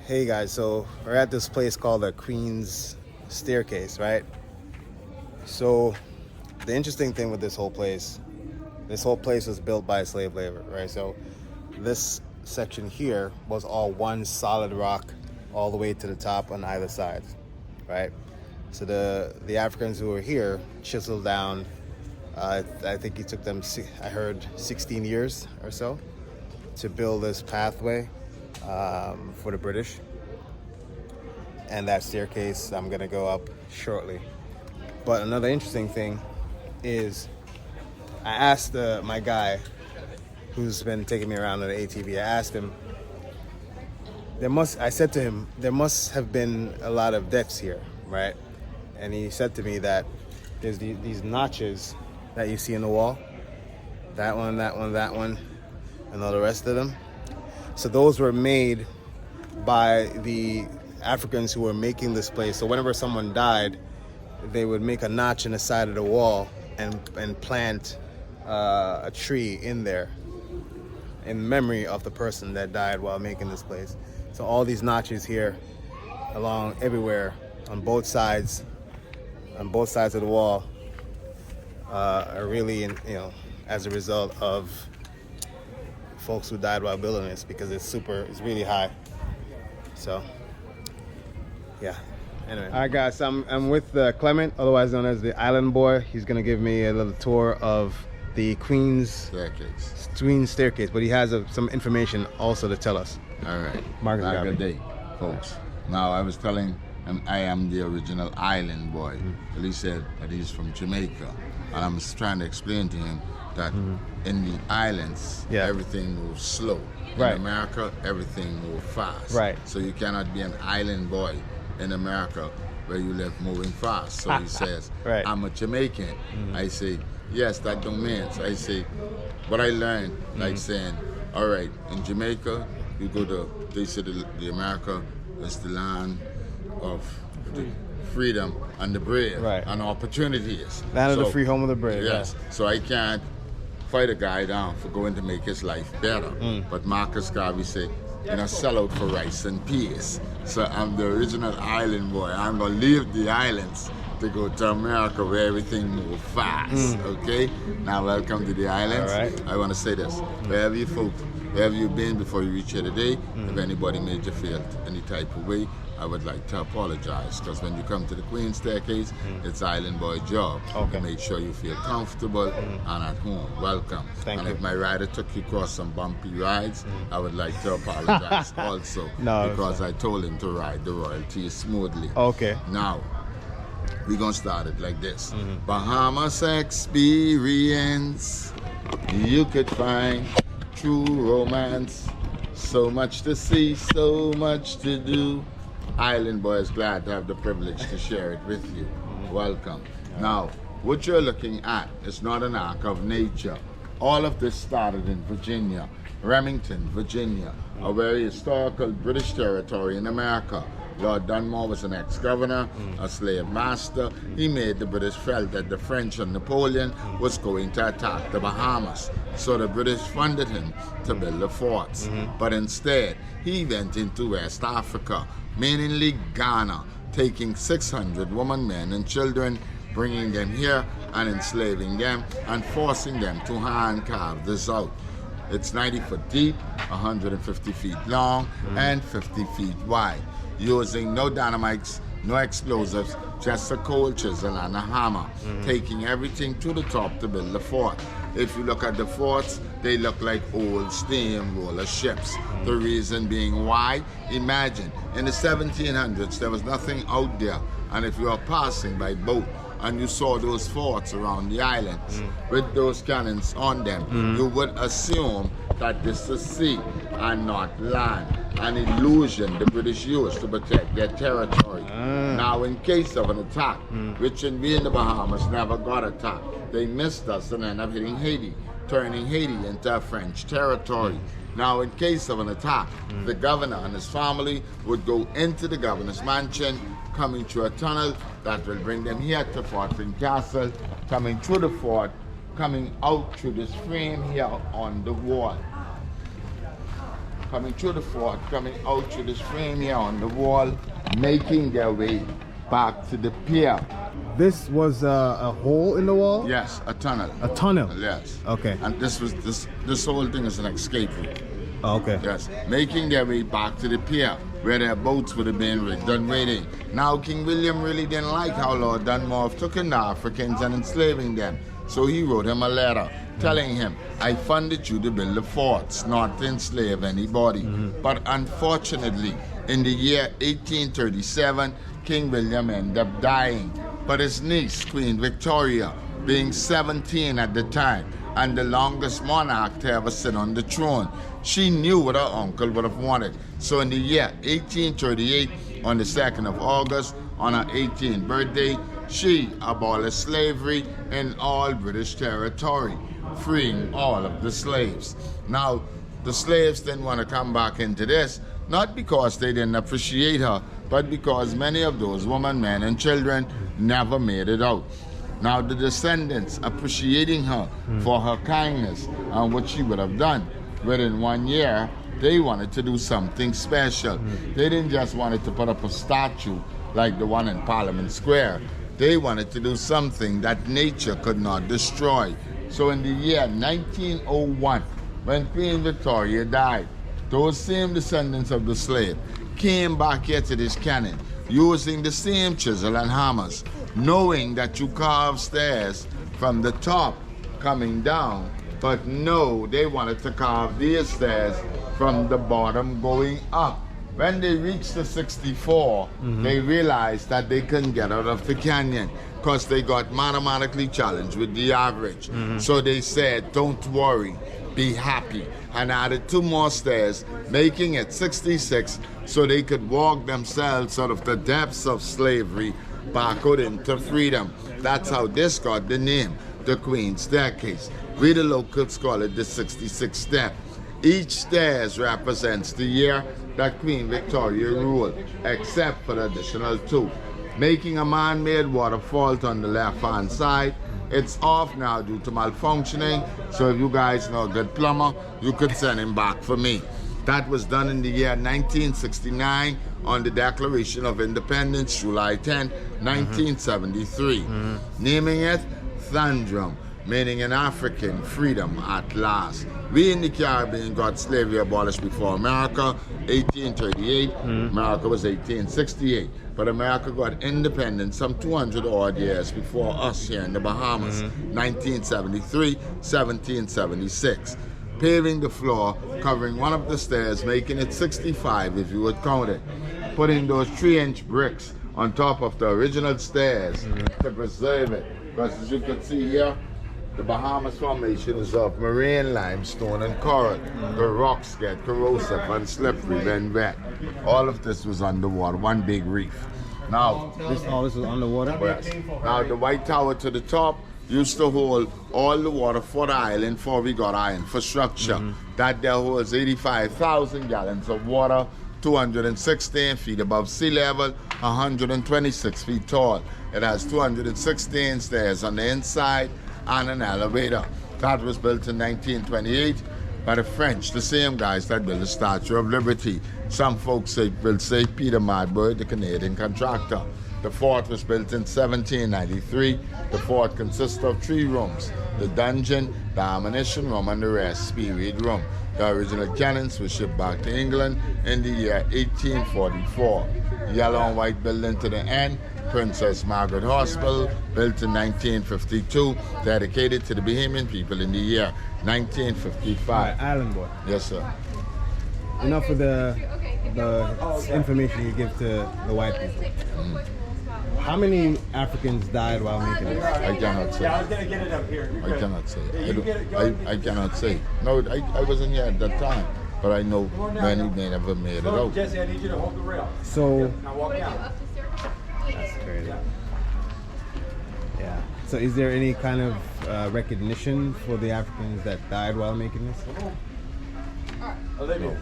Hey guys, so we're at this place called the Queen's Staircase, right? So the interesting thing with this whole place was built by slave labor, right? So this section here was all one solid rock all the way to the top on either side, right? So the Africans who were here chiseled down, I think it took them, I heard 16 years or so to build this pathway for the British. And that staircase I'm gonna go up shortly. But another interesting thing is I asked my guy who's been taking me around on the ATV, I asked him, I said to him, there must have been a lot of deaths here, right? And he said to me that there's these notches that you see in the wall, that one, and all the rest of them. So those were made by the Africans who were making this place. So whenever someone died, they would make a notch in the side of the wall and plant a tree in there in memory of the person that died while making this place. So all these notches here, along everywhere, on both sides of the wall, are really, as a result of folks who died while building this, because it's really high. So, yeah. Anyway. All right, guys. So I'm with Clement, otherwise known as the Island Boy. He's gonna give me a little tour of the Queen's Staircase, but he has some information also to tell us. All right. Marcus, good day, folks. Now, I was telling him I am the original Island Boy. But he said that he's from Jamaica. And I'm trying to explain to him that in the islands, everything moves slow. In America, everything moves fast. Right. So you cannot be an island boy in America where you live moving fast. So he says, I'm a Jamaican. I say, yes, that don't mean. So I say, what I learned, like saying, all right, in Jamaica, you go to, they say the America is the land of the freedom and the brave and opportunities. Land of the free, home of the brave. Yes. So I can't fight a guy down for going to make his life better. But Marcus Garvey said, sell out for rice and peas. So I'm the original island boy. I'm gonna leave the islands to go to America where everything moves fast. Okay? Now welcome to the islands. All right. I want to say this. Wherever you been before you reach here today, if anybody made you feel any type of way, I would like to apologize, because when you come to the Queen's Staircase, it's Island Boy job to make sure you feel comfortable and at home. Welcome. Thank you. If my rider took you across some bumpy rides, I would like to apologize also, because I told him to ride the royalty smoothly. Okay. Now, we're going to start it like this. Bahamas experience, you could find true romance, so much to see, so much to do. Island Boy is glad to have the privilege to share it with you. Welcome. Now, what you're looking at is not an act of nature. All of this started in Virginia, Remington, Virginia, a very historical British territory in America. Lord Dunmore was an ex-governor, a slave master. He made the British felt that the French and Napoleon was going to attack the Bahamas. So the British funded him to build the forts. But instead, he went into West Africa, mainly Ghana, taking 600 women, men, and children, bringing them here and enslaving them and forcing them to hand carve this out. It's 90 foot deep, 150 feet long, and 50 feet wide, using no dynamites, no explosives, just a cold chisel and a hammer, taking everything to the top to build the fort. If you look at the forts, they look like old steamroller ships. The reason being why, imagine, in the 1700s, there was nothing out there, and if you are passing by boat, and you saw those forts around the islands with those cannons on them, you would assume that this is sea and not land. An illusion the British used to protect their territory. Now, in case of an attack, which we in the Bahamas never got attacked, they missed us and ended up hitting Haiti, turning Haiti into a French territory. Now, in case of an attack, the governor and his family would go into the governor's mansion, coming through a tunnel that will bring them here to Fort Wayne Castle, coming through the fort, coming out through this frame here on the wall. coming through the fort, coming out through this frame here on the wall, making their way back to the pier. This was a hole in the wall? Yes, a tunnel. A tunnel? Yes. Okay. And this whole thing is an escape route. Oh, okay. Yes, making their way back to the pier where their boats would have been rigged and waiting. Now, King William really didn't like how Lord Dunmore took in the Africans and enslaving them. So he wrote him a letter telling him, I funded you to build the forts, not to enslave anybody. But unfortunately, in the year 1837, King William ended up dying. But his niece, Queen Victoria, being 17 at the time, and the longest monarch to ever sit on the throne, she knew what her uncle would have wanted. So in the year 1838, on the 2nd of August, on her 18th birthday, she abolished slavery in all British territory, freeing all of the slaves. Now, the slaves didn't want to come back into this, not because they didn't appreciate her, but because many of those women, men, and children never made it out. Now, the descendants appreciating her for her kindness and what she would have done, within 1 year, they wanted to do something special. They didn't just want to put up a statue like the one in Parliament Square. They wanted to do something that nature could not destroy. So in the year 1901, when Queen Victoria died, those same descendants of the slave came back here to this canyon using the same chisel and hammers, knowing that you carve stairs from the top coming down, but no, they wanted to carve these stairs from the bottom going up. When they reached the 64, they realized that they couldn't get out of the canyon because they got mathematically challenged with the average. So they said, don't worry, be happy, and added 2 more stairs, making it 66, so they could walk themselves out of the depths of slavery back out into freedom. That's how this got the name, the Queen's Staircase. We the locals call it the 66th step. Each stairs represents the year that Queen Victoria ruled, except for the additional 2. Making a man-made waterfall on the left-hand side. It's off now due to malfunctioning, so if you guys know a good plumber, you could send him back for me. That was done in the year 1969 on the Declaration of Independence, July 10, 1973. Naming it Thundrum, meaning in African, freedom at last. We in the Caribbean got slavery abolished before America, 1838. America was 1868. But America got independence some 200 odd years before us here in the Bahamas, 1973, 1776. Paving the floor, covering one of the stairs, making it 65 if you would count it. Putting those 3-inch bricks on top of the original stairs to preserve it. Because as you can see here, the Bahamas formation is of marine limestone and coral. The rocks get corrosive and slippery when wet. All of this was underwater, one big reef. Now, this is underwater? Yes. Now, the White Tower to the top used to hold all the water for the island before we got our infrastructure. That there holds 85,000 gallons of water, 216 feet above sea level, 126 feet tall. It has 216 stairs on the inside and an elevator. That was built in 1928 by the French, the same guys that built the Statue of Liberty. Some folks will say Peter Madberg, the Canadian contractor. The fort was built in 1793. The fort consists of 3 rooms: the dungeon, the ammunition room, and the rest period room. The original cannons were shipped back to England in the year 1844. Yellow and white building to the end, Princess Margaret Hospital, built in 1952, dedicated to the Bahamian people in the year 1955. Island boy. Yes, sir. Enough of the information you give to the white people. How many Africans died while making this? I cannot say. I was going to get it up here. I cannot say. I cannot say. No, I wasn't here at that time, but I know many may never made it out. Jesse, I need you to hold the rail. So, Now walk down. that's crazy. Yeah. So is there any kind of recognition for the Africans that died while making this? Olivia,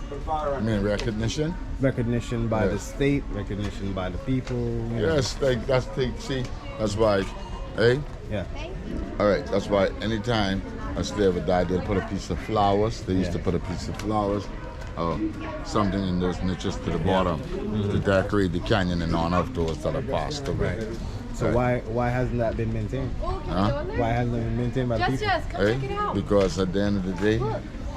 put fire I on. mean, recognition? Recognition by the Yes. state, recognition by the people. You know? Yes, see, that's why, hey? Yeah. All right, that's why anytime a slave would die, they'd put a piece of flowers. They used to put a piece of flowers something in those niches to the bottom to decorate the canyon and honor of those that have passed away. So why hasn't that been maintained? Huh? Why hasn't it been maintained by the people? Come check it out. Because at the end of the day,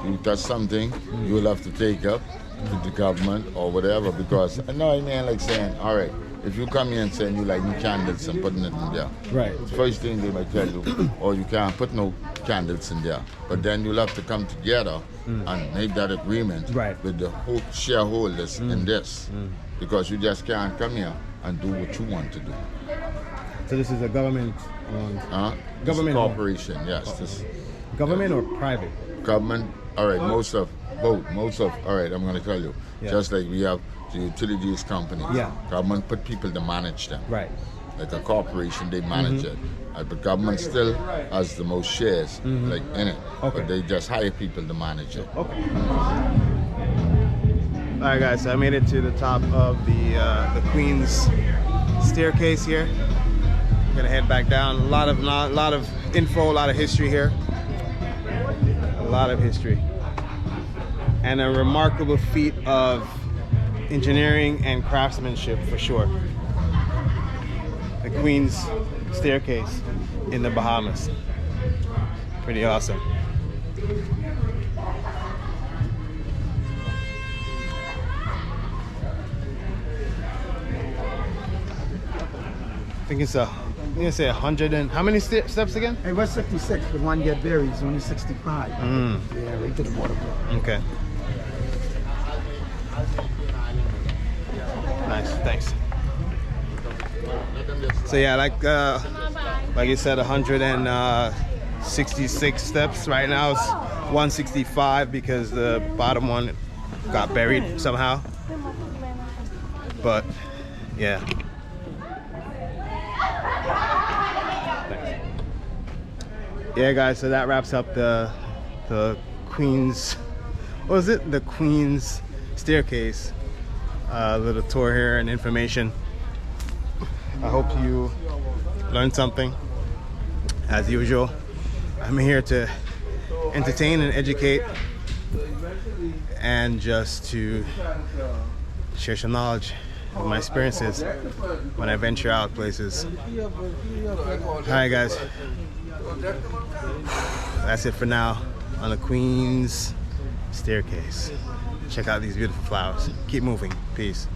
you touch something, you will have to take up to the government or whatever. Because I know, I mean, like saying, all right, if you come here and saying you like new candles and putting it in there, Right. first thing they might tell you, oh, you can't put no candles in there. But then you'll have to come together and make that agreement Right. with the whole shareholders in this. Because you just can't come here and do what you want to do. So this is a government Government corporation, yes. This government or private? government, all right, most of, all right, I'm going to tell you. Yeah. Just like we have the utilities companies. Yeah. Government put people to manage them. Right. Like a corporation, they manage it. But government still has the most shares, like in it. Okay. But they just hire people to manage it. Okay. All right, guys. So I made it to the top of the Queen's staircase here. I'm gonna head back down. A lot of info, a lot of history here. A lot of history, and a remarkable feat of engineering and craftsmanship for sure. The Queen's staircase in the Bahamas. Pretty awesome. I think it's I'm gonna say 100 and how many steps again? It was 66, but one get buried, it's only 65. Yeah, right to the bottom. Okay. Nice, thanks. So yeah, like you said, 166 steps. Right now it's 165 because the bottom one got buried somehow. But yeah. Yeah, guys, so that wraps up the Queen's, what was it? The Queen's staircase. Little tour here and information. I hope you learned something. As usual, I'm here to entertain and educate and just to share some knowledge of my experiences when I venture out places. Alright, guys. That's it for now on the Queen's staircase. Check out these beautiful flowers. Keep moving. Peace.